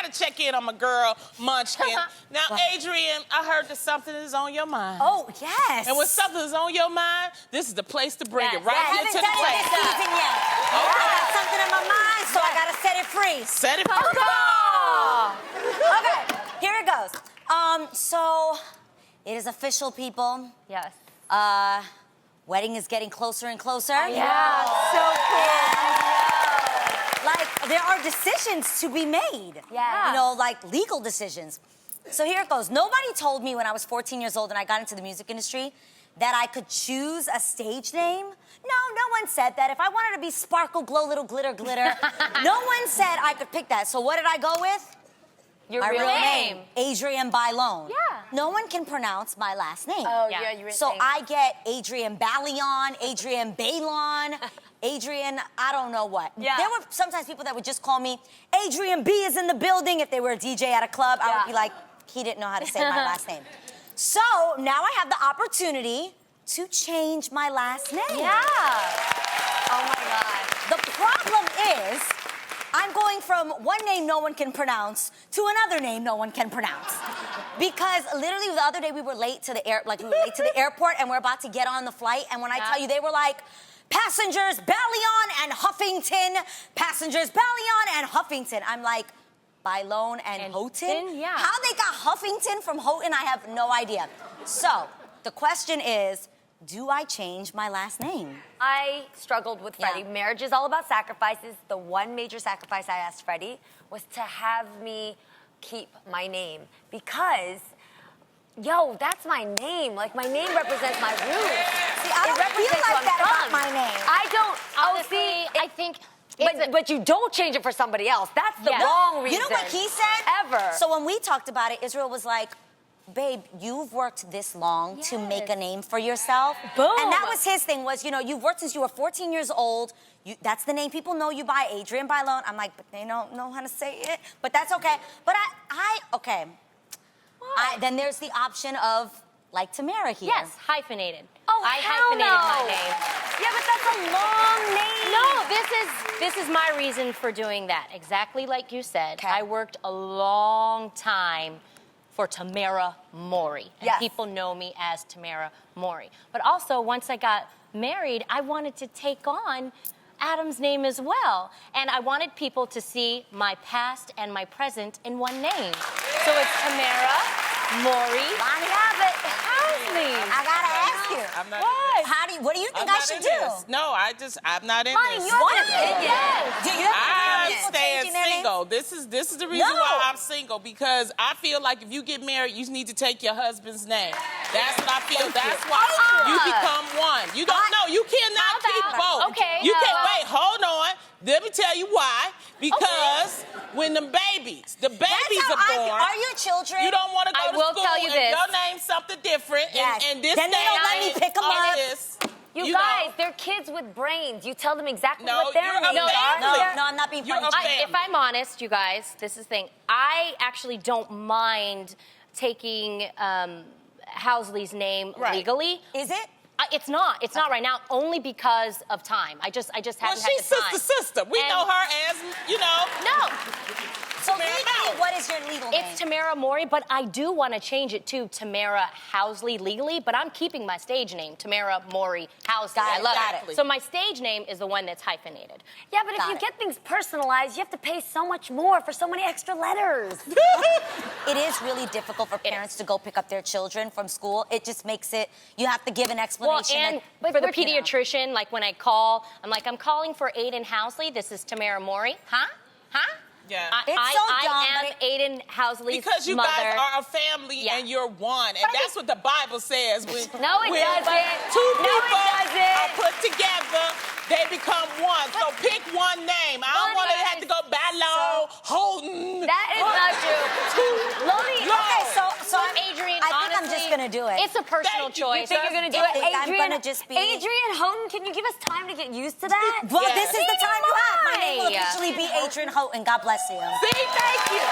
got to check in on my girl, Munchkin. Now, Adrienne, I heard that something is on your mind. Oh, yes. And when something is on your mind, this is the place to bring it right here to the I haven't table. done it this season yet. I got something in my mind, so I got to set it free. Set it free. Okay, here it goes. So it is official, people. Yes. Wedding is getting closer and closer. Yeah, so cool. Like, there are decisions to be made. Yeah. You know, like legal decisions. So here it goes. Nobody told me when I was 14 years old and I got into the music industry that I could choose a stage name. No one said that. If I wanted to be Sparkle, Glow, Little Glitter, Glitter, no one said I could pick that. So what did I go with? Your my real name. Adrienne Bailon. Yeah. No one can pronounce my last name. Oh, yeah, you were So saying. I get Adrienne Balion, Adrienne Bailon, Adrienne, I don't know what. Yeah. There were sometimes people that would just call me, Adrienne B is in the building. If they were a DJ at a club, I would be like, he didn't know how to say my last name. So now I have the opportunity to change my last name. Yeah. Oh, my God. The problem is, I'm going from one name no one can pronounce to another name no one can pronounce. Because literally the other day we were late to the airport and we're about to get on the flight, and when I tell you, they were like, passengers Balion and Huffington, passengers Balion and Huffington. I'm like, Bailon and Houghton? Yeah. How they got Huffington from Houghton, I have no idea. So, the question is, do I change my last name? I struggled with Freddie. Yeah. Marriage is all about sacrifices. The one major sacrifice I asked Freddie was to have me keep my name because, yo, that's my name. Like, my name represents my roots. See, I don't feel like that about my name. I don't. Honestly, I think. But you don't change it for somebody else. That's the wrong reason. You know what he said? Ever. So when we talked about it, Israel was like, babe, you've worked this long to make a name for yourself. Boom. And that was his thing, was, you know, you've worked since you were 14 years old. That's the name people know you by, Adrienne Bailon. I'm like, but they don't know how to say it. But that's okay. But okay. Then there's the option of, like Tamara here. Yes, hyphenated. Oh, I hell hyphenated no. my name. Yeah, but that's a long name. No, this is my reason for doing that. Exactly like you said. Okay. I worked a long time for Tamara Mori. And Yes. people know me as Tamara Mori. But also, once I got married, I wanted to take on Adam's name as well. And I wanted people to see my past and my present in one name. So it's Tamara Mori Lonnie Abbott. Housley. I gotta ask you. I'm not What do you think I'm I not should in do? this. No, I'm not in Lonnie, this. you have What? an opinion. Do you have I'm people staying changing their names? single. This is the reason No. why I'm single, because I feel like if you get married, you need to take your husband's name. That's what I feel. That's why you become one. You don't know. You cannot How keep about- both. okay, You how can't about- wait. Hold on. Let me tell you why. Because when the babies That's how are born, are your children? you don't want to go I to will school tell you and this. your name's something different. Yes. And this Then they don't name let me is pick 'em all up. this. You know. guys, they're kids with brains. You tell them exactly No, what their you're a names are. family. No, I'm not being You're funny. a family. If I'm honest, you guys, this is the thing. I actually don't mind taking Housley's name Right. legally. Is it? It's not. It's not right now, only because of time. I just Well, haven't had she's the time. sister. We And- know her as, you know. No, So Tamara legally, Mori. what is your legal name? it's Tamara Mori, but I do want to change it to Tamara Housley legally, but I'm keeping my stage name, Tamara Mori Housley. Got I it, love got it. it. So my stage name is the one that's hyphenated. Yeah, but if Got you it. get things personalized, you have to pay so much more for so many extra letters. It is really difficult for parents to go pick up their children from school. It just makes it, you have to give an Well, explanation. and that, for the you know. pediatrician, like when I call, I'm like, I'm calling for Aiden Housley. This is Tamara Mori. Huh? Yeah. It's so I dumb, am but Aiden Housley's Because you mother. guys are a family Yeah. and you're one. And that's what the Bible says. When, No, it when doesn't. two No, it people doesn't. are put together, they become one. So pick one name. I don't want to have to go Ballo, Holton. That is not true. Lonnie, Okay, so Adrienne, I think I'm honestly, just gonna do it. It's a personal Thank you. choice. you think you're gonna do I it? think I'm gonna just be- Adrienne Houghton, can you give us time to get used to that? well, Yeah. this is the time you have. My name will Why? officially be Adrienne Houghton. God bless you. See, thank you.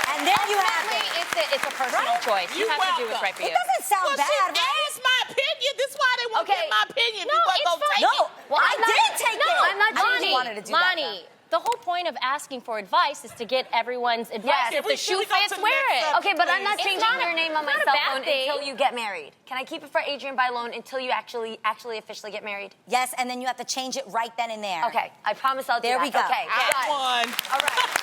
And there you have Ultimately, it. it's a personal choice. You You're have to do what's welcome. right for It you. doesn't sound Well, bad, right? it's my opinion. This is why they won't Okay. get my opinion. No, You wasn't it's gonna fine. take No, it. well, I did take it. I'm not I just Lonnie. wanted to do that, Lonnie, Freddie, the whole point of asking for advice is to get everyone's advice. Yes. If the Should we shoe go to fits, the wear next it. subject? Okay, but I'm not It's changing not a- your name on my it's not a cell bad phone thing. until you get married. Can I keep it for Adrian Bailon until you actually officially get married? Yes, and then you have to change it right then and there. Okay, I promise I'll do There that. we go. Okay, I done. won. All right.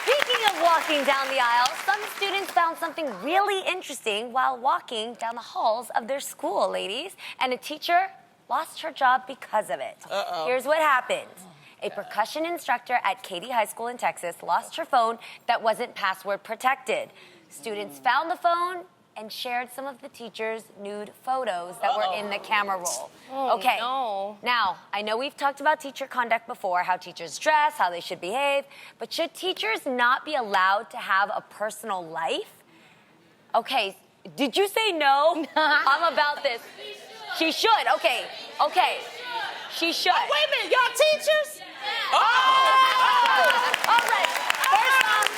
Speaking of walking down the aisle, some students found something really interesting while walking down the halls of their school, ladies. And a teacher lost her job because of it. Here's what happened. A percussion instructor at Katy High School in Texas lost her phone that wasn't password protected. Students found the phone and shared some of the teacher's nude photos that were in the camera roll. Oh, okay. no. Now, I know we've talked about teacher conduct before, how teachers dress, how they should behave, but should teachers not be allowed to have a personal life? Okay, did you say no? I'm about this. She should. Okay. She should. Oh, wait a minute, y'all teachers? Oh! All right. First off,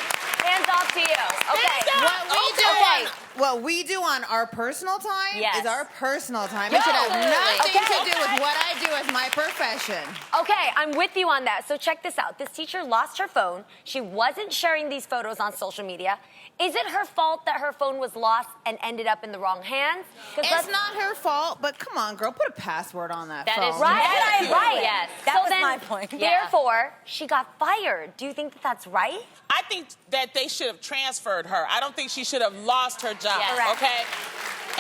hands off to you. Okay. What we do on our personal time Yes. is our personal time. It should have nothing Okay. to do with what I do as my profession. Okay, I'm with you on that. So check this out. This teacher lost her phone. She wasn't sharing these photos on social media. Is it her fault that her phone was lost and ended up in the wrong hands? 'Cause It's let's- not her fault, but come on, girl, put a password on that That phone. is Right, Yes. right. Yes. That So was then, my point. Yeah. Therefore, she got fired. Do you think that that's right? I think that they should have transferred her. I don't think she should have lost her job. Yes. Correct. Okay.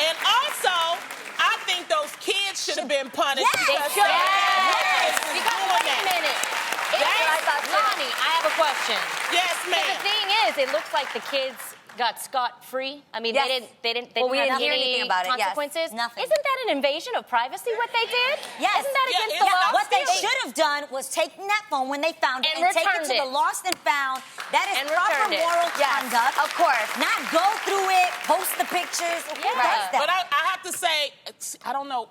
And also, I think those kids should have been punished. Yes. because They should. their parents is Because doing wait a that. minute. That's what I thought too. Lonnie, I have a question. Yes, The ma'am. thing is, it looks like the kids got scot-free. I mean, Yes. they didn't Well, we have didn't hear any anything about it, yes. consequences. Nothing. Isn't that an invasion of privacy? What they did? Yes. Isn't that Yeah, against it's the law? not What they stealing. should have done was taken that phone when they found it And and take it returned to the it. lost and found. That is And proper returned it. moral Yes, conduct. of course. Not go through it, post the pictures. Who Yeah. does that? But I have to say, I don't know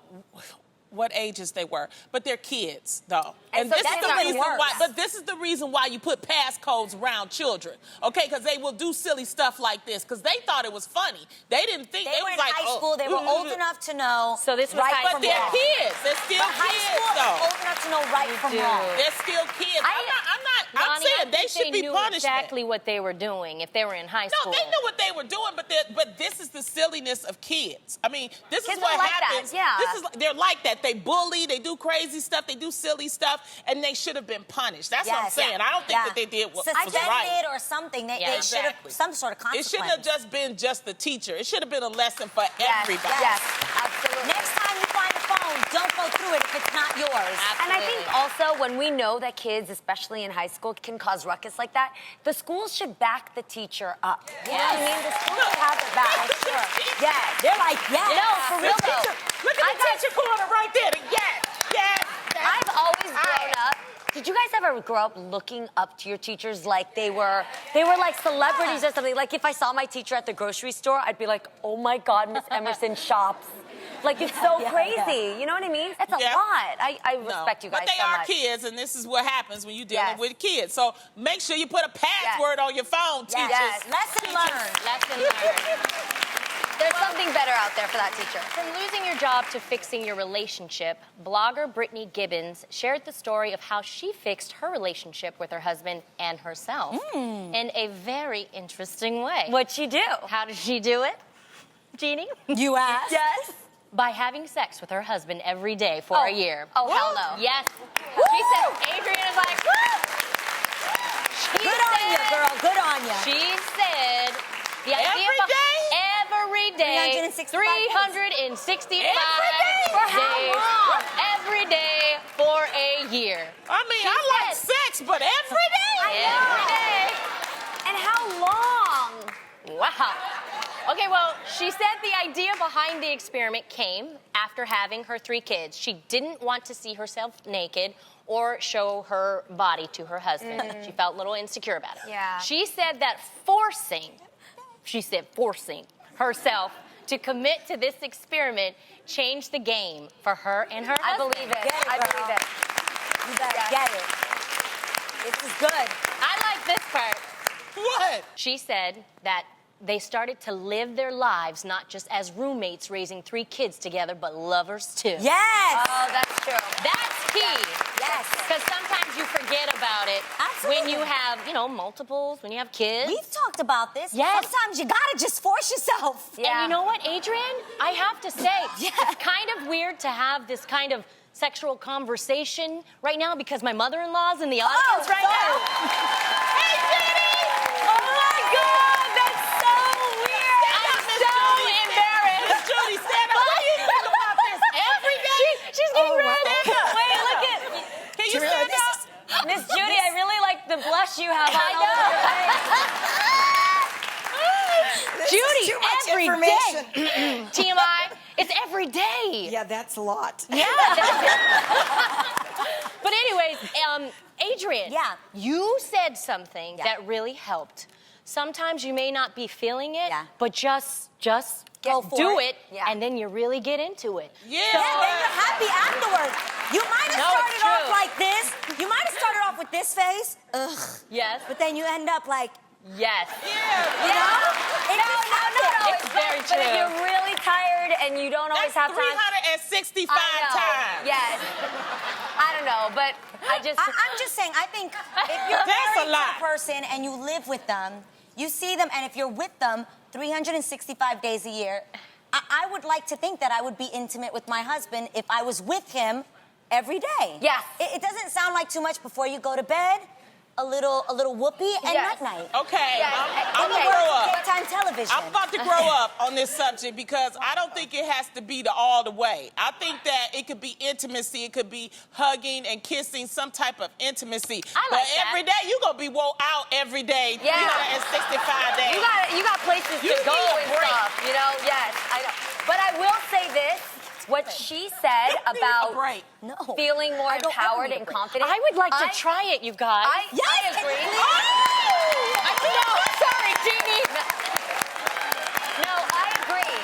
what ages they were, but they're kids, though. And so this is that's the even reason worse. why. But this is the reason why you put passcodes around children, okay? Because they will do silly stuff like this because they thought it was funny. They didn't think They were was in like, high oh, school. They were old enough to know. So this was right high from But they're wrong. kids. They're still But high kids, school is though. old enough to know right from do. wrong. They're still kids. I'm Lonnie, saying I they think should be knew punished. exactly what they were doing if they were in high No, school. they knew what they were doing, but this is the silliness of kids. I mean, this Kids is what are like that, happens. yeah. They're like that. They bully, they do crazy stuff, they do silly stuff, and they should have been punished. That's what I'm Yes. saying. I don't think Yeah. that they did what was Suspended right. or something. They, Yeah, they should have exactly. some sort of It consequence. shouldn't have just been just the teacher. It should have been a lesson for Yes, everybody. yes, absolutely. Next time you find a phone, don't go through it if it's not yours. And I think also when we know that kids, especially in high school, can cause ruckus like that, the schools should back the teacher up. You know what I mean? The schools should have their back. Look at the Sure. teacher. Yeah, they're like, yes. No, for real The though. teacher, look at the teacher corner right there. Yes, yes. I've always grown up. Did you guys ever grow up looking up to your teachers like they were like celebrities or something? Like if I saw my teacher at the grocery store, I'd be like, oh my God, Miss Emerson shops. Like it's so Yeah, crazy. yeah. You know what I mean? That's a Yeah. lot. I No, respect you guys but they so are much. kids, and this is what happens when you're dealing Yes. with kids. So make sure you put a password on your phone, teachers. Yes. Lesson learned. Lesson learned. There's something better out there for that teacher. From losing your job to fixing your relationship, blogger Brittany Gibbons shared the story of how she fixed her relationship with her husband and herself in a very interesting way. What'd she do? How did she do it, Jeannie? You asked? Yes. By having sex with her husband every day for a year. Oh, hell no. Yes. She said, Adrian is like, Good on you, girl. Good on you. She said, the idea Every of day? every day, 365 days. 365 Every day? For how days, long? every day for a year. I mean, She I like said- sex, but every day. Every day. And how long? Wow. Okay, well, she said the idea behind the experiment came after having her 3 kids. She didn't want to see herself naked or show her body to her husband. She felt a little insecure about it. Yeah. She said that forcing herself to commit to this experiment changed the game for her and her I husband. believe it. Get it, I girl. believe it. You better get it. This is good. I like this part. What? She said that they started to live their lives not just as roommates raising 3 kids together, but lovers too. Yes. Oh, that's true. That's key. Yes. Because sometimes you forget about it when you have, multiples, when you have kids. We've talked about this. Yes. Sometimes you gotta just force yourself. Yeah. And you know what, Adrian? I have to say, Yeah. it's kind of weird to have this kind of sexual conversation right now because my mother-in-law's in the audience right now. Hey, Jenny! Oh my God, that's so weird. I'm so embarrassed. Miss Judy, stand up. What do you think about this every day? She's getting red. Stand up. Wait, look at. Can you stand up? Miss Judy, I really like the blush you have on. I know. Judy, too much every information. day. TMI, it's every day. Yeah, that's a lot. Yeah. But anyways, Adrian. Yeah. You said something that really helped. Sometimes you may not be feeling it, Yeah. but just Go for do it. it, Yeah. and then you really get into it. Yeah. Yeah, then you're happy afterwards. You might have No, it's started off true. like this. You might have started off with this face. Ugh. Yes. But then you end up like, Yes. you know? It just happens. It's very But if true. you're really tired and you don't always That's have time. 365 I know. times. Yes. I don't know, but I just. I'm just saying, I think if you're That's a married to lot. a person and you live with them, you see them, and if you're with them 365 days a year, I would like to think that I would be intimate with my husband if I was with him every day. Yes. It doesn't sound like too much before you go to bed. A little whoopee and Yes. night-night. Okay, Yes. I'm In gonna the grow words of up. daytime television. I'm about to grow up on this subject because I don't think it has to be the all the way. I think that it could be intimacy, it could be hugging and kissing, some type of intimacy. I like but that. every day you're gonna be wore out every day, Yeah. 365 days. You got places You to go need a and break. stuff, Yes, I know. But I will say this: what she said You need a about break. No. feeling more I don't ever empowered need a and break. confident. I would like to try it, you guys. I Yes, agree. can you please? No, sorry, Jeannie. No, I agree.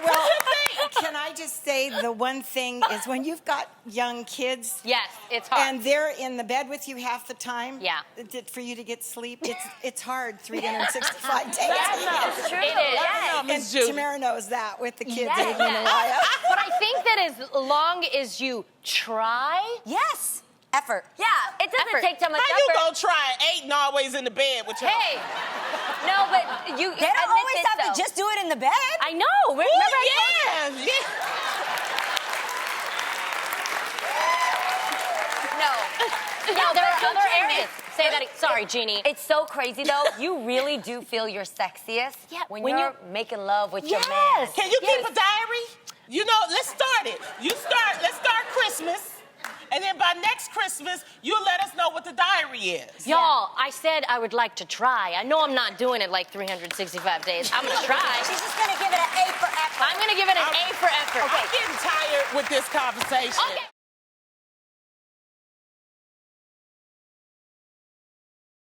Well, can I just say the one thing is when you've got young kids Yes, it's hard. and they're in the bed with you half the time, Yeah. for you to get sleep, it's hard 365 days. It's true. It is. Yes. No, And Miss Judy. Tamara knows that with the kids. Yes. They've been a while. But I think that as long as you try, Yes. Effort. Yeah, it doesn't Effort. take that much How you effort. gonna try it? Ain't always in the bed with your hey, No, but you They don't admit always it, have though. to just do it in the bed. I know. Remember Ooh, I told yeah, yeah. No. No, there are but other don't you areas. Say that. Sorry, Jeannie. It's so crazy though. You really do feel your sexiest Yeah, when when you're making love with your man. Yes. Can you keep a diary? Let's start it. Let's start Christmas. And then by next Christmas, you'll let us know what the diary is. Y'all, I said I would like to try. I know I'm not doing it like 365 days. I'm gonna try. She's just gonna give it an A for effort. I'm gonna give it an A for effort. I'm getting tired with this conversation. Okay.